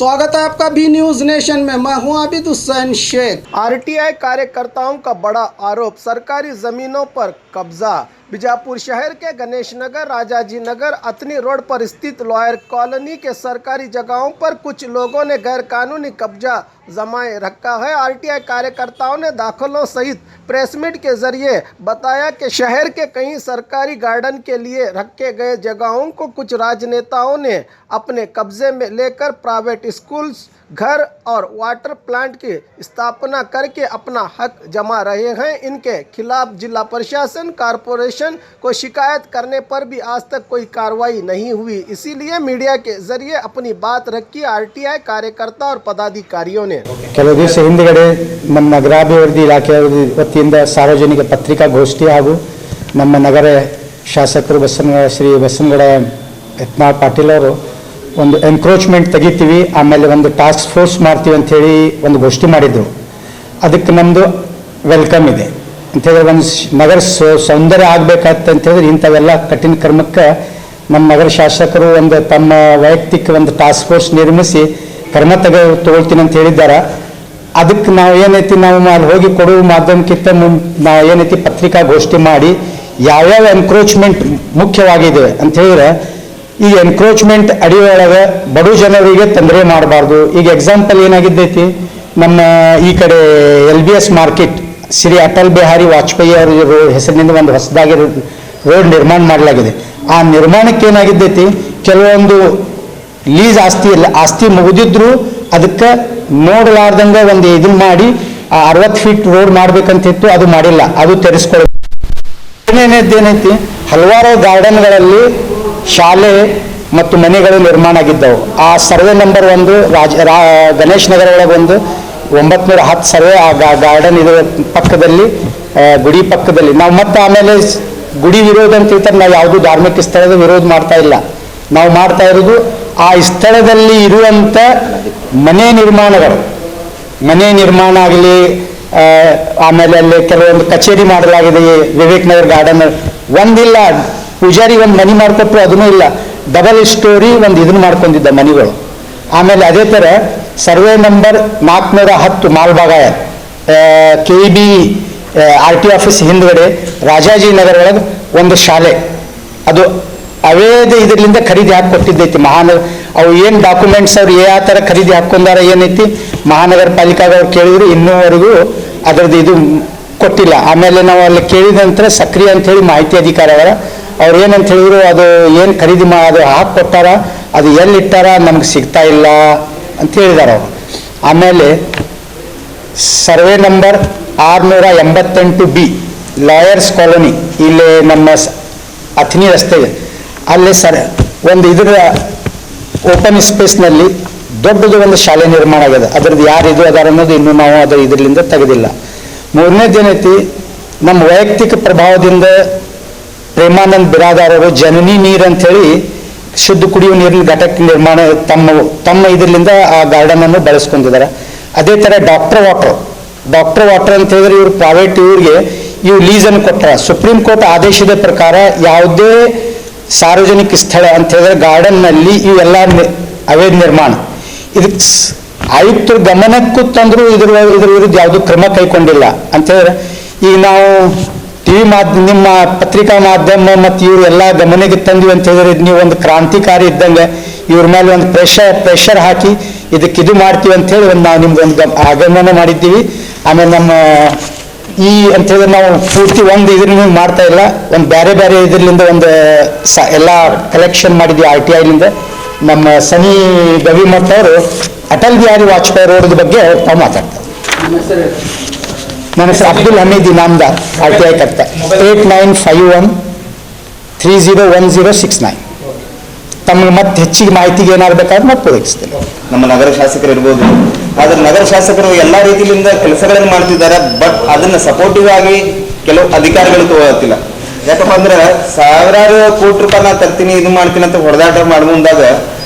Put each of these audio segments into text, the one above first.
स्वागत है आपका बी न्यूज़ नेशन में। मैं हूं आबिद हुसैन शेख। आरटीआई कार्यकर्ताओं का बड़ा आरोप, सरकारी ज़मीनों पर कब्जा। बीजापुर शहर के गणेश नगर, राजाजी नगर, अतनी रोड पर स्थित लॉयर कॉलोनी के सरकारी जगहों पर कुछ लोगों ने गैरकानूनी कब्जा जमाए रखा है। आरटीआई कार्यकर्ताओं ने दाखिलों सहित प्रेस मीट के जरिए बताया कि शहर के कई सरकारी गार्डन के लिए रखे गए जगहों को कुछ राजनेताओं ने अपने कब्जे में लेकर प्राइवेट स्कूल्स, घर और वाटर प्लांट की स्थापना करके अपना हक जमा रहे हैं। इनके खिलाफ जिला प्रशासन, कॉरपोरेशन को शिकायत करने पर भी आज तक कोई कार्रवाई नहीं हुई। इसीलिए मीडिया के जरिए अपनी बात रखी आरटीआई कार्यकर्ता और पदाधिकारियों ने। ಕೆಲವು ದಿವಸ ಹಿಂದಗಡೆ ನಮ್ಮ ನಗರಾಭಿವೃದ್ಧಿ ಇಲಾಖೆಯ ವತಿಯಿಂದ ಸಾರ್ವಜನಿಕ ಪತ್ರಿಕಾಗೋಷ್ಠಿ ಹಾಗೂ ನಮ್ಮ ನಗರ ಶಾಸಕರು ಶ್ರೀ ಬಸನಗೌಡ ಯತ್ನಾಳ್ ಪಾಟೀಲ್ ಅವರು ಒಂದು ಎನ್ಕ್ರೋಚ್ಮೆಂಟ್ ತೆಗಿತೀವಿ, ಆಮೇಲೆ ಒಂದು ಟಾಸ್ಕ್ ಫೋರ್ಸ್ ಮಾಡ್ತೀವಿ ಅಂಥೇಳಿ ಒಂದು ಗೋಷ್ಠಿ ಮಾಡಿದ್ರು. ಅದಕ್ಕೆ ನಮ್ಮದು ವೆಲ್ಕಮ್ ಇದೆ ಅಂಥೇಳಿದ್ರೆ ಒಂದು ನಗರ ಸೌಂದರ್ಯ ಆಗಬೇಕಂತಂತೇಳಿದ್ರೆ ಇಂಥವೆಲ್ಲ ಕಠಿಣ ಕ್ರಮಕ್ಕೆ ನಮ್ಮ ನಗರ ಶಾಸಕರು ಒಂದು ತಮ್ಮ ವೈಯಕ್ತಿಕ ಒಂದು ಟಾಸ್ಕ್ ಫೋರ್ಸ್ ನಿರ್ಮಿಸಿ ಕ್ರಮ ತಗೊಳ್ತೀನಿ ಅಂತ ಹೇಳಿದ್ದಾರೆ. ಅದಕ್ಕೆ ನಾವು ಏನೈತಿ ನಾವು ಅಲ್ಲಿ ಹೋಗಿ ಕೊಡುವ ಮಾಧ್ಯಮಕ್ಕಿಂತ ನಾವು ಏನೈತಿ ಪತ್ರಿಕಾಗೋಷ್ಠಿ ಮಾಡಿ ಯಾವ್ಯಾವ ಎನ್ಕ್ರೋಚ್ಮೆಂಟ್ ಮುಖ್ಯವಾಗಿದೆ ಅಂತ ಹೇಳಿದ್ರೆ, ಈ ಎನ್ಕ್ರೋಚ್ಮೆಂಟ್ ಅಡಿಯೊಳಗೆ ಬಡ ಜನರಿಗೆ ತೊಂದರೆ ಮಾಡಬಾರ್ದು. ಈಗ ಎಕ್ಸಾಂಪಲ್ ಏನಾಗಿದ್ದೈತಿ, ನಮ್ಮ ಈ ಕಡೆ LBS ಮಾರ್ಕೆಟ್ ಶ್ರೀ ಅಟಲ್ ಬಿಹಾರಿ ವಾಜಪೇಯಿ ಅವರ ಹೆಸರಿನಿಂದ ಒಂದು ಹೊಸದಾಗಿ ರೋಡ್ ನಿರ್ಮಾಣ ಮಾಡಲಾಗಿದೆ. ಆ ನಿರ್ಮಾಣಕ್ಕೆ ಏನಾಗಿದ್ದೈತಿ, ಕೆಲವೊಂದು ಲೀಸ್ ಆಸ್ತಿ ಮುಗಿದಿದ್ರು ಅದಕ್ಕೆ ನೋಡಲಾರ್ದಂಗೆ ಒಂದು ಇದನ್ನ ಮಾಡಿ 60 ಫೀಟ್ ರೋಡ್ ಮಾಡ್ಬೇಕಂತಿತ್ತು, ಅದು ಮಾಡಿಲ್ಲ, ಅದು ತೆರೆಸ್ಕೊಳ್ಬೇಕು. ಏನೈತಿ, ಹಲವಾರು ಗಾರ್ಡನ್ಗಳಲ್ಲಿ ಶಾಲೆ ಮತ್ತು ಮನೆಗಳು ನಿರ್ಮಾಣ ಆಗಿದ್ದವು. ಆ ಸರ್ವೆ ನಂಬರ್ 1 ಗಣೇಶ್ ನಗರ ಒಳಗೆ ಒಂದು 910 ಸರ್ವೆ ಆ ಗಾರ್ಡನ್ ಇದು ಪಕ್ಕದಲ್ಲಿ, ಗುಡಿ ಪಕ್ಕದಲ್ಲಿ. ನಾವು ಮತ್ತೆ ಆಮೇಲೆ ಗುಡಿ ವಿರೋಧ ಅಂತ ಹೇಳ್ತಾರೆ, ನಾವು ಯಾವುದು ಧಾರ್ಮಿಕ ಸ್ಥಳದ ವಿರೋಧ ಮಾಡ್ತಾ ಇಲ್ಲ. ನಾವು ಮಾಡ್ತಾ ಇರೋದು ಆ ಸ್ಥಳದಲ್ಲಿ ಇರುವಂಥ ಮನೆ ನಿರ್ಮಾಣ ಆಗಲಿ, ಆಮೇಲೆ ಅಲ್ಲಿ ಕೆಲವೊಂದು ಕಚೇರಿ ಮಾಡಲಾಗಿದೆ. ವಿವೇಕ್ ನಗರ್ ಗಾರ್ಡನ್ ಒಂದಿಲ್ಲ, ಪೂಜಾರಿ ಒಂದು ಮನೆ ಮಾಡಿಕೊಟ್ರು, ಅದನ್ನೂ ಇಲ್ಲ, ಡಬಲ್ ಸ್ಟೋರಿ ಒಂದು ಇದನ್ನು ಮಾಡ್ಕೊಂಡಿದ್ದ ಮನೆಗಳು. ಆಮೇಲೆ ಅದೇ ಥರ survey number 410 ಮಾಲ್ಬಾಗ KEB RT office ಹಿಂದ್ಗಡೆ ರಾಜಾಜಿ ನಗರ ಒಳಗೆ ಒಂದು ಶಾಲೆ, ಅದು ಅವೇದ ಇದರಿಂದ ಖರೀದಿ ಹಾಕಿ ಕೊಟ್ಟಿದ್ದೈತಿ ಮಹಾನಗರ. ಅವು ಏನು ಡಾಕ್ಯುಮೆಂಟ್ಸ್ ಅವ್ರು ಯಾವ ಥರ ಖರೀದಿ ಹಾಕ್ಕೊಂಡಾರ ಏನೈತಿ, ಮಹಾನಗರ ಪಾಲಿಕಾದವ್ರು ಕೇಳಿದ್ರು, ಇನ್ನೂವರೆಗೂ ಅದರದ್ದು ಇದು ಕೊಟ್ಟಿಲ್ಲ. ಆಮೇಲೆ ನಾವು ಅಲ್ಲಿ ಕೇಳಿದ ನಂತರ ಸಕ್ರಿಯ ಅಂಥೇಳಿ ಮಾಹಿತಿ ಅಧಿಕಾರಿಗಳ ಅವ್ರು ಏನಂತ ಹೇಳಿದ್ರು, ಅದು ಏನು ಖರೀದಿ ಅದು ಹಾಕಿ ಕೊಟ್ಟಾರ, ಅದು ಎಲ್ಲಿಟ್ಟಾರ ನಮ್ಗೆ ಸಿಗ್ತಾ ಇಲ್ಲ ಅಂತ ಹೇಳಿದಾರೆ ಅವರು. ಆಮೇಲೆ survey number 688B lawyers colony, ಇಲ್ಲಿ ನಮ್ಮ ಅಥಣಿ ರಸ್ತೆಗೆ ಅಲ್ಲಿ ಒಂದು ಇದರ ಓಪನ್ ಸ್ಪೇಸ್ನಲ್ಲಿ ದೊಡ್ಡದು ಒಂದು ಶಾಲೆ ನಿರ್ಮಾಣ ಆಗಿದೆ. ಅದರದ್ದು ಯಾರು ಇದು ಅದಾರ ಅನ್ನೋದು ಇನ್ನೂ ನಾವು ಅದರ ಇದರಿಂದ ತೆಗೆದಿಲ್ಲ. ಮೂರನೇದೇನೈತಿ, ನಮ್ಮ ವೈಯಕ್ತಿಕ ಪ್ರಭಾವದಿಂದ ಪ್ರೇಮಾನಂದ್ ಬಿರಾದಾರ್ ಅವರು ಜನನಿ ನೀರು ಅಂಥೇಳಿ ಶುದ್ಧ ಕುಡಿಯುವ ನೀರಿನ ಘಟಕ ನಿರ್ಮಾಣ ತಮ್ಮ ಇದರಿಂದ ಆ ಗಾರ್ಡನನ್ನು ಬಳಸ್ಕೊಂಡಿದ್ದಾರೆ. ಅದೇ ಥರ ಡಾಕ್ಟರ್ ವಾಟರ್ ಅಂತ ಹೇಳಿದ್ರೆ ಇವರು ಪ್ರೈವೇಟ್ ಇವ್ರು ಲೀಸನ್ನು ಕೊಟ್ಟರ. ಸುಪ್ರೀಂ ಕೋರ್ಟ್ ಆದೇಶದ ಪ್ರಕಾರ ಯಾವುದೇ ಸಾರ್ವಜನಿಕ ಸ್ಥಳ ಅಂತ ಹೇಳಿದ್ರೆ ಗಾರ್ಡನ್ನಲ್ಲಿ ಇವೆಲ್ಲ ಅವೇಧ ನಿರ್ಮಾಣ, ಇದಕ್ಕೆ ಆಯುಕ್ತರ ಗಮನಕ್ಕೂ ತಂದರೂ ಇದ್ರ ವಿರುದ್ಧ ಯಾವುದೂ ಕ್ರಮ ಕೈಗೊಂಡಿಲ್ಲ ಅಂತ ಹೇಳಿದ್ರೆ, ಈಗ ನಾವು ನಿಮ್ಮ ಪತ್ರಿಕಾ ಮಾಧ್ಯಮ ಮತ್ತು ಇವರು ಎಲ್ಲ ಗಮನಕ್ಕೆ ತಂದಿವಿ ಅಂತ ಹೇಳಿದ್ರೆ, ನೀವು ಒಂದು ಕ್ರಾಂತಿಕಾರಿ ಇದ್ದಂಗೆ ಇವ್ರ ಮೇಲೆ ಒಂದು ಪ್ರೆಷರ್ ಹಾಕಿ ಇದು ಮಾಡ್ತೀವಿ ಅಂತ ಹೇಳಿ ನಾವು ನಿಮ್ಗೊಂದು ಆಗಮನ ಮಾಡಿದ್ದೀವಿ. ಆಮೇಲೆ ನಮ್ಮ ಅಂತ ಹೇಳಿದ್ರೆ ನಾವು ಪೂರ್ತಿ ಒಂದು ಇದ್ರಿಂದ ಮಾಡ್ತಾ ಇಲ್ಲ, ಒಂದು ಬೇರೆ ಇದರಿಂದ ಒಂದು ಎಲ್ಲ ಕಲೆಕ್ಷನ್ ಮಾಡಿದ್ವಿ RTIಲಿಂದ. ನಮ್ಮ ಸನಿ ಗವಿಮಠ ಅವರು ಅಟಲ್ ಬಿಹಾರಿ ವಾಜಪೇಯಿ ರೋಡ್ ಬಗ್ಗೆ ತಾವು ಮಾತಾಡ್ತಾರೆ. ನನ್ನ ಹೆಸರು ಅಬ್ದುಲ್ ಹಮೀದ್ ಇನಾಮ್ದಾರ್, RTI ಕರ್ತ. 8951301069. ತಮಗೆ ಮತ್ತೆ ಹೆಚ್ಚಿಗೆ ಮಾಹಿತಿಗೆ ಏನಾಗಬೇಕಾದ್ರೆ ಮತ್ತೆ ಪೂರೈಸ್ತೇನೆ. ನಮ್ಮ ನಗರ ಶಾಸಕರು ಇರ್ಬೋದು, ಆದ್ರೆ ನಗರ ಶಾಸಕರು ಎಲ್ಲಾ ರೀತಿಯಿಂದ ಕೆಲಸಗಳನ್ನು ಮಾಡ್ತಿದ್ದಾರೆ. ಬಟ್ ಅದನ್ನ ಸಪೋರ್ಟಿವ್ ಆಗಿ ಕೆಲವು ಅಧಿಕಾರಿಗಳು ತಗೋತಿಲ್ಲ. ಯಾಕಪ್ಪ ಅಂದ್ರೆ ಸಾವಿರಾರು ಕೋಟಿ ರೂಪಾಯಿ ನಾ ತರ್ತೀನಿ ಇದು ಮಾಡ್ತೀನಿ ಅಂತ ಹೊಡೆದಾಟ ಮುಂದಾಗ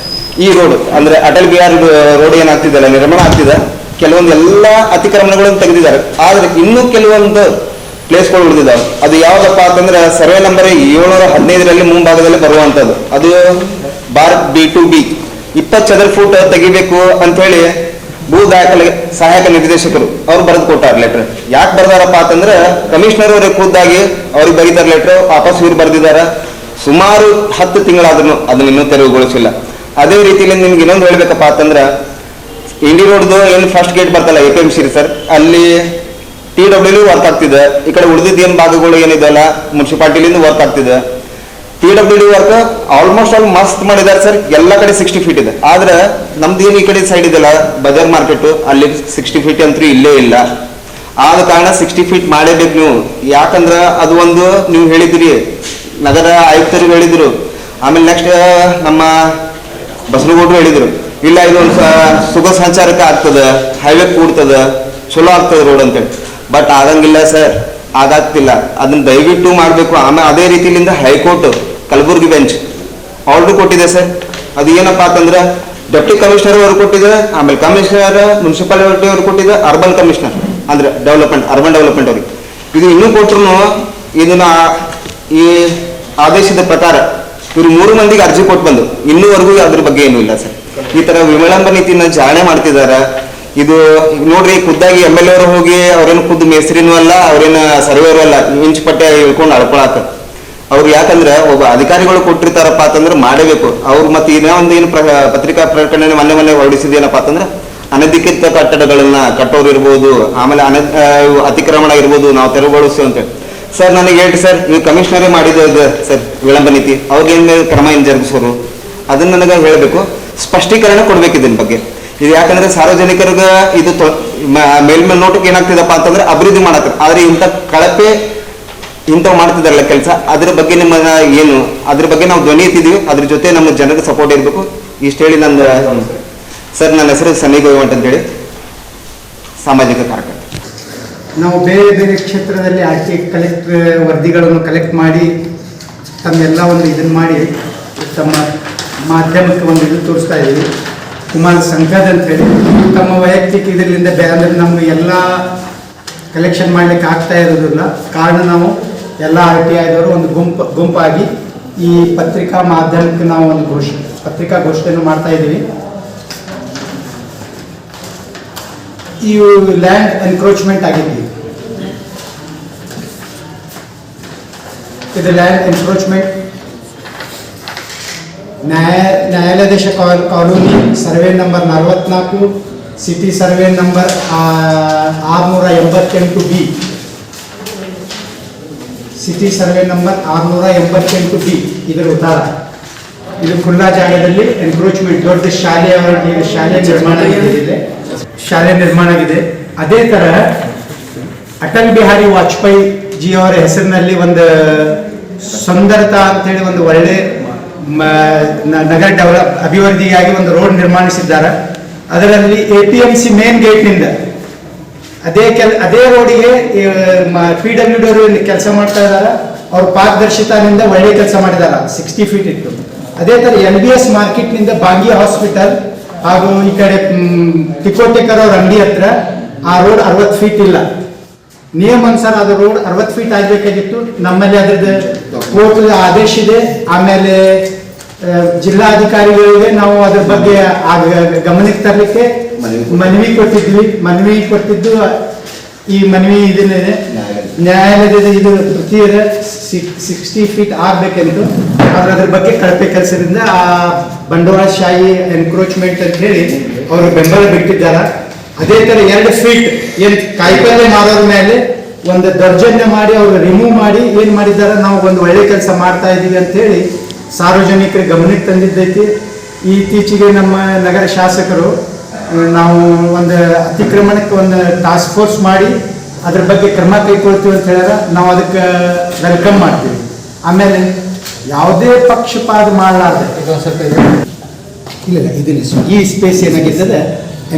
ಈ ರೋಡ್ ಅಂದ್ರೆ ಅಟಲ್ ಬಿಹಾರಿ ರೋಡ್ ಏನಾಗ್ತಿದೆಲ್ಲ ನಿರ್ಮಾಣ ಆಗ್ತಿದೆ, ಕೆಲವೊಂದು ಎಲ್ಲ ಅತಿಕ್ರಮಣಗಳನ್ನು ತೆಗೆದಿದ್ದಾರೆ. ಆದ್ರೆ ಇನ್ನೂ ಕೆಲವೊಂದು ಪ್ಲೇಸ್ಗಳು ಉಳಿದಿದ್ದಾವೆ. ಅದು ಯಾವ್ದಪ್ಪ ಅಂತಂದ್ರೆ ಸರ್ವೆ ನಂಬರ್ 715 ಮುಂಭಾಗದಲ್ಲಿ ಬರುವಂತದ್ದು, ಅದು ಭಾರತ್ B2B. 20 ಚದರ ಫೂಟ್ ತೆಗಿಬೇಕು ಅಂತ ಹೇಳಿ ಭೂ ದಾಖಲೆ ಸಹಾಯಕ ನಿರ್ದೇಶಕರು ಅವ್ರು ಬರೆದು ಕೊಟ್ಟಾರ ಲೆಟರ್. ಯಾಕೆ ಬರ್ದಾರಪ್ಪ ಅಂತಂದ್ರೆ ಕಮಿಷನರ್ ಅವರೇ ಖುದ್ದಾಗಿ ಅವ್ರಿಗೆ ಬರೀತಾರ ಲೆಟರ್, ವಾಪಸ್ ಇವ್ರು ಬರ್ದಿದಾರ. ಸುಮಾರು 10 ತಿಂಗಳಾದ್ರೂ ಅದನ್ನ ಇನ್ನೂ ತೆರವುಗೊಳಿಸಿಲ್ಲ. ಅದೇ ರೀತಿಯಲ್ಲಿ ನಿಮ್ಗೆ ಇನ್ನೊಂದು ಹೇಳ್ಬೇಕಪ್ಪ ಅಂತಂದ್ರೆ ಇಂಡಿ ರೋಡ್ದು ಏನು ಫಸ್ಟ್ ಗೇಟ್ ಬರ್ತಲ್ಲ APMC ಸರ್, ಅಲ್ಲಿ TW ವರ್ಕ್ ಆಗ್ತಿದೆ. ಈ ಕಡೆ ಉಳಿದಿದ್ದ ಏನು ಭಾಗಗಳು ಏನಿದೆಲ್ಲ ಮುನ್ಸಿಪಾಲಿಟಿಲಿಂದ ವರ್ಕ್ ಆಗ್ತಿದೆ. TW ವರ್ಕ್ ಆಲ್ಮೋಸ್ಟ್ ಆಲ್ ಮಸ್ತ್ ಮಾಡಿದ್ದಾರೆ ಸರ್. ಎಲ್ಲ ಕಡೆ 60 ಫೀಟ್ ಇದೆ. ಆದ್ರೆ ನಮ್ದು ಏನು ಈ ಕಡೆ ಸೈಡ್ ಇದೆಲ್ಲ ಬಜಾರ್ ಮಾರ್ಕೆಟ್, ಅಲ್ಲಿ 60 ಫೀಟ್ ಅಂತೂ ಇಲ್ಲೇ ಇಲ್ಲ. ಆದ ಕಾರಣ 60 ಫೀಟ್ ಮಾಡೇಬೇಕು ನೀವು. ಯಾಕಂದ್ರೆ ಅದು ಒಂದು ನೀವು ಹೇಳಿದಿರಿ, ನಗರ ಆಯುಕ್ತರು ಹೇಳಿದ್ರು, ಆಮೇಲೆ ನೆಕ್ಸ್ಟ್ ನಮ್ಮ ಬಸನಗೌಡರು ಹೇಳಿದ್ರು, ಇಲ್ಲ ಇದು ಒಂದು ಸುಖ ಸಂಚಾರಕ್ಕೆ ಆಗ್ತದೆ, ಹೈವೇ ಕೂಡ್ತದೆ, ಚಲೋ ಆಗ್ತದೆ ರೋಡ್ ಅಂತೇಳಿ. ಬಟ್ ಆಗಂಗಿಲ್ಲ ಸರ್, ಆಗಾಗ್ತಿಲ್ಲ. ಅದನ್ನ ದಯವಿಟ್ಟು ಮಾಡಬೇಕು. ಆಮೇಲೆ ಅದೇ ರೀತಿಯಿಂದ ಹೈಕೋರ್ಟ್ ಕಲಬುರ್ಗಿ ಬೆಂಚ್ ಆರ್ಡರ್ ಕೊಟ್ಟಿದೆ ಸರ್. ಅದು ಏನಪ್ಪಾ ಅಂತಂದ್ರೆ ಡೆಪ್ಟಿ ಕಮಿಷನರ್ ಅವರು ಕೊಟ್ಟಿದ್ದಾರೆ, ಆಮೇಲೆ ಕಮಿಷನರ್ ಮುನ್ಸಿಪಾಲಿಟಿ ಅವರು ಕೊಟ್ಟಿದ್ದಾರೆ, ಅರ್ಬನ್ ಕಮಿಷನರ್ ಅಂದ್ರೆ ಅರ್ಬನ್ ಡೆವಲಪ್ಮೆಂಟ್ ಅವ್ರಿಗೆ. ಇದು ಇನ್ನೂ ಕೊಟ್ಟರು ಇದನ್ನ ಈ ಆದೇಶದ ಪ್ರಕಾರ ಇವರು 3 ಮಂದಿಗೆ ಅರ್ಜಿ ಕೊಟ್ಟು ಬಂದು ಇನ್ನೂವರೆಗೂ ಅದ್ರ ಬಗ್ಗೆ ಏನೂ ಇಲ್ಲ ಸರ್. ಈ ತರ ವಿಳಂಬ ನೀತಿನ ಜಾಣೆ ಮಾಡ್ತಿದ್ದಾರೆ. ಇದು ನೋಡ್ರಿ, ಖುದ್ದಾಗಿ MLA ಅವರು ಹೋಗಿ ಅವ್ರೇನು ಖುದ್ದು ಮೇಸ್ತ್ರಿನೂ ಅಲ್ಲ, ಅವ್ರೇನು ಸರ್ವೇರು ಅಲ್ಲ, ಇಂಚ್ ಪಟ್ಟೆ ಇಳ್ಕೊಂಡು ಅಳ್ಕೊಳಕ ಅವ್ರು. ಯಾಕಂದ್ರೆ ಒಬ್ಬ ಅಧಿಕಾರಿಗಳು ಕೊಟ್ಟಿರ್ತಾರಪ್ಪ ಅಂತಂದ್ರೆ ಮಾಡಬೇಕು ಅವ್ರು. ಮತ್ತೆ ಇನ್ನೂ ಒಂದು ಏನು ಪತ್ರಿಕಾ ಪ್ರಕಟಣೆ ಮೊನ್ನೆ ಹೊರಡಿಸಿದೇನಪ್ಪ ಅಂತಂದ್ರೆ ಅನಧಿಕೃತ ಕಟ್ಟಡಗಳನ್ನ ಕಟ್ಟೋರು ಇರ್ಬೋದು, ಆಮೇಲೆ ಅತಿಕ್ರಮಣ ಇರ್ಬೋದು, ನಾವು ತೆರವುಗೊಳಿಸ್ತೀವಿ ಅಂತೇಳಿ. ಸರ್ ನನಗೆ ಹೇಳಿ ಸರ್, ನೀವು ಕಮಿಷನರೇ ಮಾಡಿದ್ದು ಸರ್ ವಿಳಂಬ ನೀತಿ, ಅವ್ರಿಗೇನು ಕ್ರಮ ಏನು ಜರುಗಿಸೋರು ಅದನ್ನ ನನಗೆ ಹೇಳಬೇಕು, ಸ್ಪಷ್ಟೀಕರಣ ಕೊಡ್ಬೇಕು ಇದನ್ನ ಬಗ್ಗೆ. ಇದು ಯಾಕಂದ್ರೆ ಸಾರ್ವಜನಿಕರಿಗೆ ಇದು ಮೇಲ್ಮೇಲೆ ನೋಟಕ್ಕೆ ಏನಾಗ್ತಿದಪ್ಪ ಅಂತಂದ್ರೆ ಅಭಿವೃದ್ಧಿ ಮಾಡಕ್ಕೆ, ಆದ್ರೆ ಇಂಥ ಕಳಪೆ ಇಂಥವು ಮಾಡ್ತಿದಾರಲ್ಲ ಕೆಲಸ, ಅದ್ರ ಬಗ್ಗೆ ನಿಮ್ಮ ಏನು, ಅದ್ರ ಬಗ್ಗೆ ನಾವು ಧ್ವನಿ ಎತ್ತಿದೀವಿ. ಅದ್ರ ಜೊತೆ ನಮ್ಮ ಜನರಿಗೆ ಸಪೋರ್ಟ್ ಇರಬೇಕು. ಇಷ್ಟು ಹೇಳಿ ನಂದು ಸರ್, ನನ್ನ ಹೆಸರು ಸನ್ನಿ ಗೋವಿಂಟ್ ಅಂತೇಳಿ, ಸಾಮಾಜಿಕ ಕಾರ್ಯಕರ್ತ. ನಾವು ಬೇರೆ ಬೇರೆ ಕ್ಷೇತ್ರದಲ್ಲಿ ಕಲೆಕ್ಟ್ ವರದಿಗಳನ್ನು ಕಲೆಕ್ಟ್ ಮಾಡಿ ತಮ್ಮೆಲ್ಲ ಒಂದು ಇದನ್ನು ಮಾಡಿ ತಮ್ಮ ಮಾಧ್ಯಮಕ್ಕೆ ಒಂದು ಇದು ತೋರಿಸ್ತಾ ಇದ್ದೀವಿ. ಕುಮಾರ್ ಸಂಘದ ಅಂತ ಹೇಳಿ ತಮ್ಮ ವೈಯಕ್ತಿಕ ಇದರಿಂದ ಅಂದರೆ ನಮ್ಗೆ ಎಲ್ಲ ಕಲೆಕ್ಷನ್ ಮಾಡಲಿಕ್ಕೆ ಆಗ್ತಾ ಇರೋದಿಲ್ಲ. ಕಾರಣ ನಾವು ಎಲ್ಲ RTIದವರು ಒಂದು ಗುಂಪಾಗಿ ಈ ಪತ್ರಿಕಾ ಮಾಧ್ಯಮಕ್ಕೆ ನಾವು ಒಂದು ಪತ್ರಿಕಾಗೋಷ್ಠಿಯನ್ನು ಮಾಡ್ತಾ ಇದ್ದೀವಿ. ಈ ಲ್ಯಾಂಡ್ ಎನ್ಕ್ರೋಚ್ಮೆಂಟ್ ಆಗಿದ್ದೀವಿ. ಇದು ಲ್ಯಾಂಡ್ ಎನ್ಕ್ರೋಚ್ಮೆಂಟ್ ನ್ಯಾಯಾಲಯದೇಶ colony survey number 44, city survey number 688B, city survey number 688B ಇದರ ಉತ್ತಾರ. ಇದು ಖುಲ್ಲಾ ಜಾಗದಲ್ಲಿ ಎನ್ಕ್ರೋಚ್ಮೆಂಟ್ ದೊಡ್ಡ ಶಾಲೆ ನಿರ್ಮಾಣ ಆಗಿದೆ. ಅದೇ ತರ ಅಟಲ್ ಬಿಹಾರಿ ವಾಜಪೇಯಿ ಜಿ ಅವರ ಹೆಸರಿನಲ್ಲಿ ಒಂದು ಸುಂದರತಾ ಅಂತೇಳಿ ಒಂದು ಒಳ್ಳೆ ನಗರ ಅಭಿವೃದ್ಧಿಗಾಗಿ ಒಂದು ರೋಡ್ ನಿರ್ಮಾಣಿಸಿದ್ದಾರೆ. ಅದರಲ್ಲಿ APMC ಮೇನ್ ಗೇಟ್ನಿಂದ ಅದೇ ರೋಡಿಗೆ PWD ಅವರು ಕೆಲಸ ಮಾಡ್ತಾ ಇದ್ದಾರೆ. ಅವ್ರ ಪಾರದರ್ಶಿತಾನಿಂದ ಒಳ್ಳೆ ಕೆಲಸ ಮಾಡಿದ್ದಾರೆ. 60 ಫೀಟ್ ಇತ್ತು. ಅದೇ ತರ NBS ಮಾರ್ಕೆಟ್ನಿಂದ ಬಾಂಗಿ ಹಾಸ್ಪಿಟಲ್ ಹಾಗೂ ಈ ಕಡೆ ತಿಕೋಟೆಕರ್ ಅವ್ರ ಅಂಗಡಿ ಹತ್ರ ಆ ರೋಡ್ 60 ಫೀಟ್ ಇಲ್ಲ. ನಿಯಮ ಅನುಸಾರ ಅದು ರೋಡ್ 60 ಫೀಟ್ ಆಗಬೇಕಾಗಿತ್ತು. ನಮ್ಮಲ್ಲಿ ಅದ್ರದ್ದು ಕೋರ್ಟ್ ಆದೇಶ ಇದೆ. ಆಮೇಲೆ ಜಿಲ್ಲಾಧಿಕಾರಿಗಳಿಗೆ ನಾವು ಅದ್ರ ಬಗ್ಗೆ ಗಮನಕ್ಕೆ ತರಲಿಕ್ಕೆ ಮನವಿ ಕೊಟ್ಟಿದ್ದು. ಈ ಮನವಿ ಇದನ್ನಿದೆ, ನ್ಯಾಯಾಲಯದ ಇದು ಪ್ರತಿ 60 ಫೀಟ್ ಆಗ್ಬೇಕೆಂದು. ಆದ್ರೆ ಅದ್ರ ಬಗ್ಗೆ ಕಳಪೆ ಕೆಲಸದಿಂದ ಆ ಬಂಡವಾಳಶಾಹಿ ಎನ್ಕ್ರೋಚ್ಮೆಂಟ್ ಅಂತ ಹೇಳಿ ಅವರು ಬೆಂಬಲ ಬಿಟ್ಟಿದ್ದಾರೆ. ಅದೇ ತರ 2 ಫೀಟ್ ಏನ್ ಕಾಯಿಪಲ್ಯ ಮಾರೋರ ಮೇಲೆ ಒಂದು ದೌರ್ಜನ್ಯ ಮಾಡಿ ಅವರು ರಿಮೂವ್ ಮಾಡಿ ಏನ್ ಮಾಡಿದ್ದಾರೆ, ನಾವು ಒಂದು ಒಳ್ಳೆ ಕೆಲಸ ಮಾಡ್ತಾ ಇದೀವಿ ಅಂತ ಹೇಳಿ ಸಾರ್ವಜನಿಕರ ಗಮನಕ್ಕೆ ತಂದಿದ್ದೈತಿ. ಇತ್ತೀಚೆಗೆ ನಮ್ಮ ನಗರ ಶಾಸಕರು ನಾವು ಒಂದು ಅತಿಕ್ರಮಣಕ್ಕೆ ಒಂದು ಟಾಸ್ಕ್ ಫೋರ್ಸ್ ಮಾಡಿ ಅದ್ರ ಬಗ್ಗೆ ಕ್ರಮ ಕೈಗೊಳ್ತೀವಿ ಅಂತ ಹೇಳಿದ್ರೆ ನಾವು ಅದಕ್ಕೆ ವೆಲ್ಕಮ್ ಮಾಡ್ತೀವಿ. ಆಮೇಲೆ ಯಾವುದೇ ಪಕ್ಷಪಾತ ಮಾಡಲಾರ್ದೆ ಇಲ್ಲ ಇದನ್ನ ಈ ಸ್ಪೇಸ್ ಏನಾಗಿರ್ತದೆ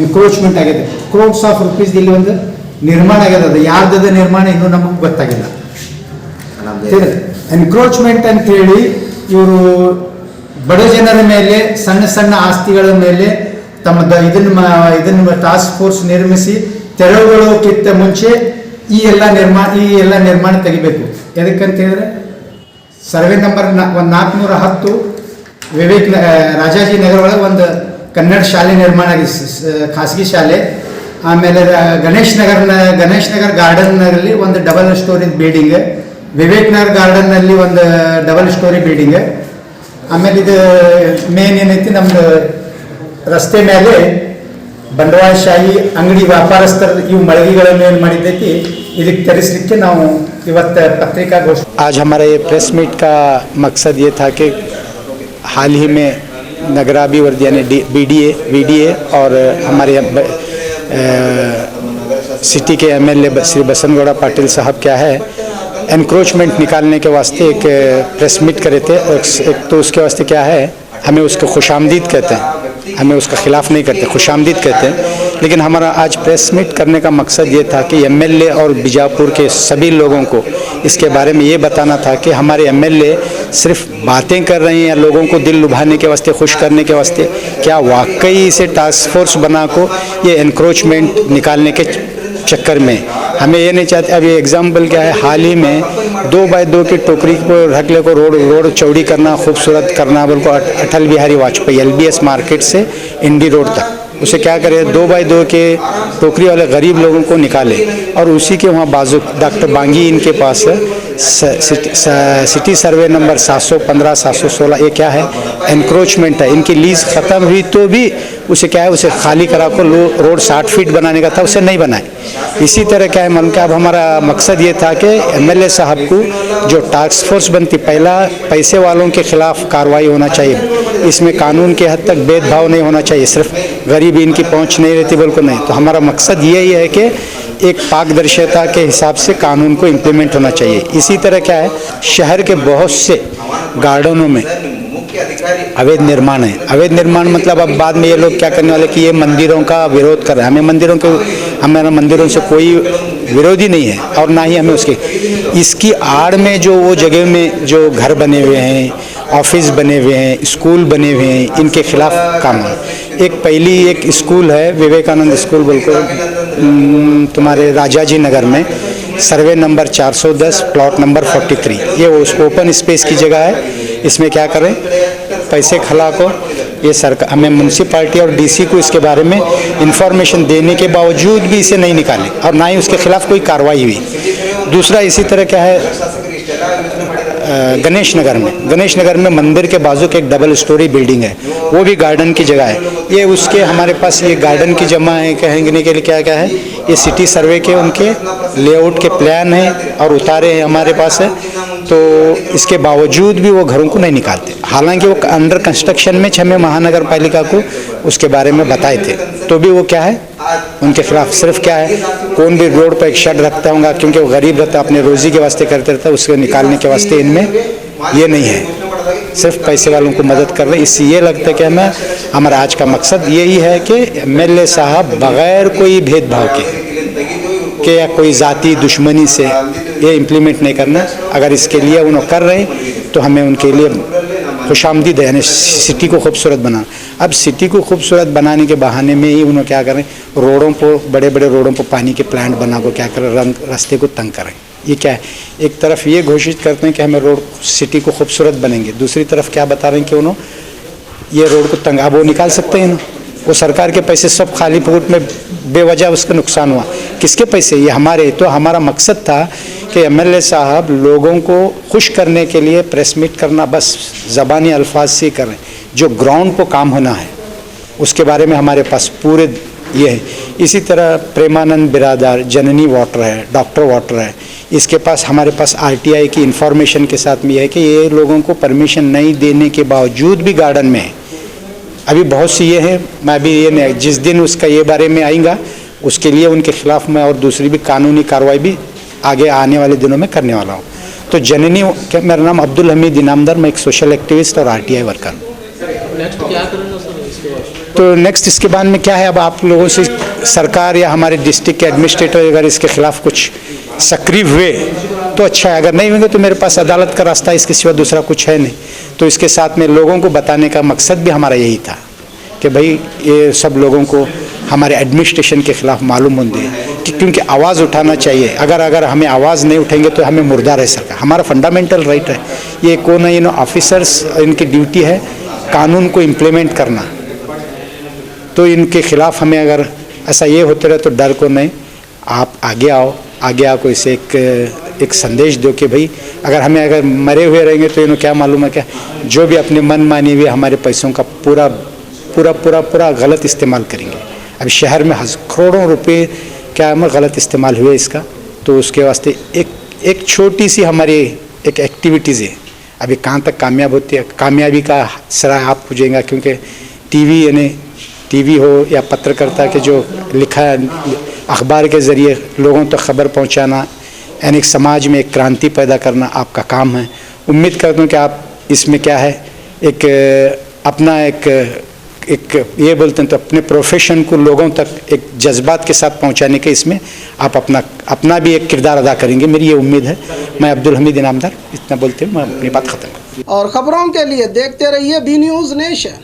ಎನ್ಕ್ರೋಚ್ಮೆಂಟ್ ಆಗಿದೆ. ಕ್ರೋಡ್ಸ್ ಆಫ್ ರುಪೀಸ್ ಇಲ್ಲಿ ಒಂದು ನಿರ್ಮಾಣ ಆಗಿದೆ. ಅದು ಯಾರ್ದದ ನಿರ್ಮಾಣ ಇನ್ನೂ ನಮಗೆ ಗೊತ್ತಾಗಿಲ್ಲ. ಎನ್ಕ್ರೋಚ್ಮೆಂಟ್ ಅಂತ ಹೇಳಿ ಇವರು ಬಡ ಜನರ ಮೇಲೆ ಸಣ್ಣ ಆಸ್ತಿಗಳ ಮೇಲೆ ಇದನ್ನ ಟಾಸ್ಕ್ ಫೋರ್ಸ್ ನಿರ್ಮಿಸಿ ತೆರವುಗೊಳ್ಳೋಕ್ಕಿಂತ ಮುಂಚೆ ಈ ಎಲ್ಲ ನಿರ್ಮಾಣ ತೆಗಿಬೇಕು. ಎದಕ್ಕಂತ ಹೇಳಿದ್ರೆ ಸರ್ವೆ ನಂಬರ್ 410 ರಾಜಾಜಿ ನಗರ ಒಳಗೆ ಒಂದು ಕನ್ನಡ ಶಾಲೆ ನಿರ್ಮಾಣ ಆಗಿದೆ, ಖಾಸಗಿ ಶಾಲೆ. ಆಮೇಲೆ ಗಣೇಶ್ ನಗರ್ ಗಾರ್ಡನ್ನಲ್ಲಿ ಒಂದು double storey building, Vivek Nagar ಗಾರ್ಡನ್ನಲ್ಲಿ ಒಂದು ಡಬಲ್ ಸ್ಟೋರಿ ಬಿಲ್ಡಿಂಗ್. ಆಮೇಲೆ ಇದು ಮೇನ್ ಏನೈತಿ, ನಮ್ಮದು ರಸ್ತೆ ಮೇಲೆ ಬಂಡವಾಳಶಾಹಿ ಅಂಗಡಿ ವ್ಯಾಪಾರಸ್ಥರ ಇವು ಮಳಿಗೆಗಳನ್ನು ಏನು ಮಾಡಿದ್ದೈತಿ, ಇದಕ್ಕೆ ತರಿಸಲಿಕ್ಕೆ ನಾವು ಇವತ್ತು ಪತ್ರಿಕಾಗೋಷ್ಠಿ. आज हमारा ये प्रेस मीट का मकसद ये था कि हाल ही में नगराभिवृद्धि यानी बीडीए और हमारे सिटी के एमएलए श्री बसनगौड़ा पाटिल साहब क्या है एनक्रोचमेंट निकालने के वास्ते एक प्रेस मीट करे थे. एक तो उसके वास्ते क्या है, हमें उसको खुशामदीद कहते हैं, हमें उसका खिलाफ नहीं करते, खुशामदीद कहते हैं. लेकिन हमारा आज प्रेस मीट करने का मकसद ये था कि एमएलए और बीजापुर के सभी लोगों को इसके बारे में ये बताना था कि हमारे एमएलए सिर्फ बातें कर रहे हैं या लोगों को दिल लुभाने के वास्ते, खुश करने के वास्ते, क्या वाकई इसे टास्क फोर्स बना को ये एनक्रोचमेंट निकालने के चक्कर में हमें ये नहीं चाहते. अब ये एग्जाम्पल क्या है, हाल ही में 2x2 की टोकरी को रखले को रोड चौड़ी करना, खूबसूरत करना, बोल को अटल बिहारी वाजपेयी LBS मार्केट से इंडी रोड तक उसे क्या करें, 2x2 के टोकरी वाले गरीब लोगों को निकाले और उसी के वहाँ बाजू डॉक्टर बांगी इनके पास सिटी सर्वे नंबर 715 716 ये क्या है एनक्रोचमेंट है. इनकी लीज ख़त्म हुई तो भी उसे क्या है, उसे खाली करा को रोड 60 फीट बनाने का था, उसे नहीं बनाए. इसी तरह क्या है मन का, अब हमारा मकसद ये था कि एमएलए साहब को जो टास्क फोर्स बनती, पहला पैसे वालों के खिलाफ कार्रवाई होना चाहिए, इसमें कानून के हद तक भेदभाव नहीं होना चाहिए, सिर्फ गरीब इनकी पहुंच नहीं रहती बोल को नहीं. तो हमारा मकसद यही है कि एक पारदर्शिता के हिसाब से कानून को इम्प्लीमेंट होना चाहिए. इसी तरह क्या है, शहर के बहुत से गार्डनों में अवैध निर्माण है. अवैध निर्माण मतलब अब बाद में ये लोग क्या करने वाले कि ये मंदिरों का विरोध कर रहे हैं. हमारा मंदिरों से कोई विरोधी नहीं है और ना ही हमें उसके, इसकी आड़ में जो वो जगह में जो घर बने हुए हैं, ऑफिस बने हुए हैं, स्कूल बने हुए हैं, इनके खिलाफ काम है. एक स्कूल है विवेकानंद स्कूल बोलकर तुम्हारे राजाजी नगर में, सर्वे नंबर 410 प्लॉट नंबर 43. ये उस ओपन स्पेस की जगह है. इसमें क्या करें, पैसे खिला को ये सरकार, हमें म्यूनसिपाल्टी और डीसी को इसके बारे में इंफॉर्मेशन देने के बावजूद भी इसे नहीं निकाले और ना ही उसके खिलाफ कोई कार्रवाई हुई. दूसरा इसी तरह क्या है, गणेश नगर में मंदिर के बाजू के एक डबल स्टोरी बिल्डिंग है, वो भी गार्डन की जगह है. ये उसके हमारे पास ये गार्डन की जमा है, कहने के लिए क्या क्या है, ये सिटी सर्वे के उनके लेआउट के प्लान हैं और उतारे हैं हमारे पास है. तो इसके बावजूद भी वो घरों को नहीं निकालते, हालांकि वो अंडर कंस्ट्रक्शन में हमें महानगर पालिका को उसके बारे में बताए थे, तो भी वो क्या है उनके खिलाफ. सिर्फ क्या है, कौन भी रोड पर एक शेड रखता होगा क्योंकि वो गरीब रहता, अपने रोजी के वास्ते करते रहता, उसको निकालने के वास्ते इनमें ये नहीं है, सिर्फ पैसे वालों को मदद कर रहे हैं. इससे ये लगता है कि हमारा आज का मकसद यही है कि एमएलए साहब बगैर कोई भेदभाव के या कोई ज़ाती दुश्मनी से ये इम्प्लीमेंट नहीं करना. अगर इसके लिए उन्होंने कर रहे हैं तो हमें उनके लिए खुशामदीद है, यानी सिटी को खूबसूरत बनाना. अब सिटी को खूबसूरत बनाने के बहाने में ही उन्होंने क्या करें, रोडों पर बड़े बड़े रोडों पर पानी के प्लांट बना को क्या करें, रास्ते को तंग करें. ये क्या है, एक तरफ ये घोषित करते हैं कि हमें रोड सिटी को खूबसूरत बनेंगे, दूसरी तरफ क्या बता रहे हैं कि उन्होंने ये रोड को तंग, अब वो निकाल सकते हैं ना, वो सरकार के पैसे सब खाली फूट में बेवजह उसका नुकसान हुआ, किसके पैसे, ये हमारे. तो हमारा मकसद था कि एमएलए साहब लोगों को खुश करने के लिए प्रेस मीट करना बस ज़बानी अल्फाज से करें, जो ग्राउंड पर काम होना है उसके बारे में हमारे पास पूरे ये है. इसी तरह प्रेमानंद बिरादार जननी वाटर है, डॉक्टर वाटर है, इसके पास हमारे पास RTI की इंफॉर्मेशन के साथ में यह है कि ये लोगों को परमिशन नहीं देने के बावजूद भी गार्डन में है. अभी बहुत सी ये है, मैं अभी ये नहीं, जिस दिन उसका ये बारे में आएगा उसके लिए उनके खिलाफ मैं और दूसरी भी कानूनी कार्रवाई भी आगे आने वाले दिनों में करने वाला हूँ. तो जननी, मेरा नाम अब्दुल हमीद इनामदार, मैं एक सोशल एक्टिविस्ट और RTI वर्कर हूँ. तो नेक्स्ट इसके बाद में क्या है, अब आप लोगों से सरकार या हमारे डिस्ट्रिक्ट के एडमिनिस्ट्रेटर अगर इसके खिलाफ कुछ सक्रिय हुए तो अच्छा है, अगर नहीं होंगे तो मेरे पास अदालत का रास्ता, इसके सिवा दूसरा कुछ है नहीं. तो इसके साथ में लोगों को बताने का मकसद भी हमारा यही था कि भाई ये सब लोगों को हमारे एडमिनिस्ट्रेशन के खिलाफ मालूम होती है कि क्योंकि आवाज़ उठाना चाहिए. अगर हमें आवाज़ नहीं उठेंगे तो हमें मुर्दा रह सरकार. हमारा फंडामेंटल राइट है, ये कौन है, ऑफिसर्स इनकी ड्यूटी है कानून को इम्प्लीमेंट करना. तो इनके खिलाफ हमें अगर ऐसा ये होते रहे तो डर को नहीं, आप आगे आओ, आगे आओ, कोई से एक संदेश दो कि भाई अगर अगर मरे हुए रहेंगे तो इन्हें क्या मालूम है, क्या जो भी अपने मन मानी हुए हमारे पैसों का पूरा पूरा पूरा पूरा गलत इस्तेमाल करेंगे। अभी शहर में करोड़ों रुपए क्या गलत इस्तेमाल हुए इसका, तो उसके वास्ते एक छोटी सी हमारी एक एक्टिविटीज़ है, अभी कहाँ तक कामयाब होती है, कामयाबी का सराह आप पूछेंगे, क्योंकि टीवी हो या पत्रकारिता के जो लिखा है, अखबार के ज़रिए लोगों तक खबर पहुंचाना, यानी एक समाज में एक क्रांति पैदा करना आपका काम है। उम्मीद करता हूँ कि आप इसमें क्या है एक अपना एक ये बोलते हैं तो अपने प्रोफेशन को लोगों तक एक जज्बात के साथ पहुंचाने के इसमें आप अपना भी एक किरदार अदा करेंगे, मेरी ये उम्मीद है। मैं अब्दुल हमीद इनामदार इतना बोलते हुए मैं अपनी बात ख़त्म। और खबरों के लिए देखते रहिए बी न्यूज़ नेशन।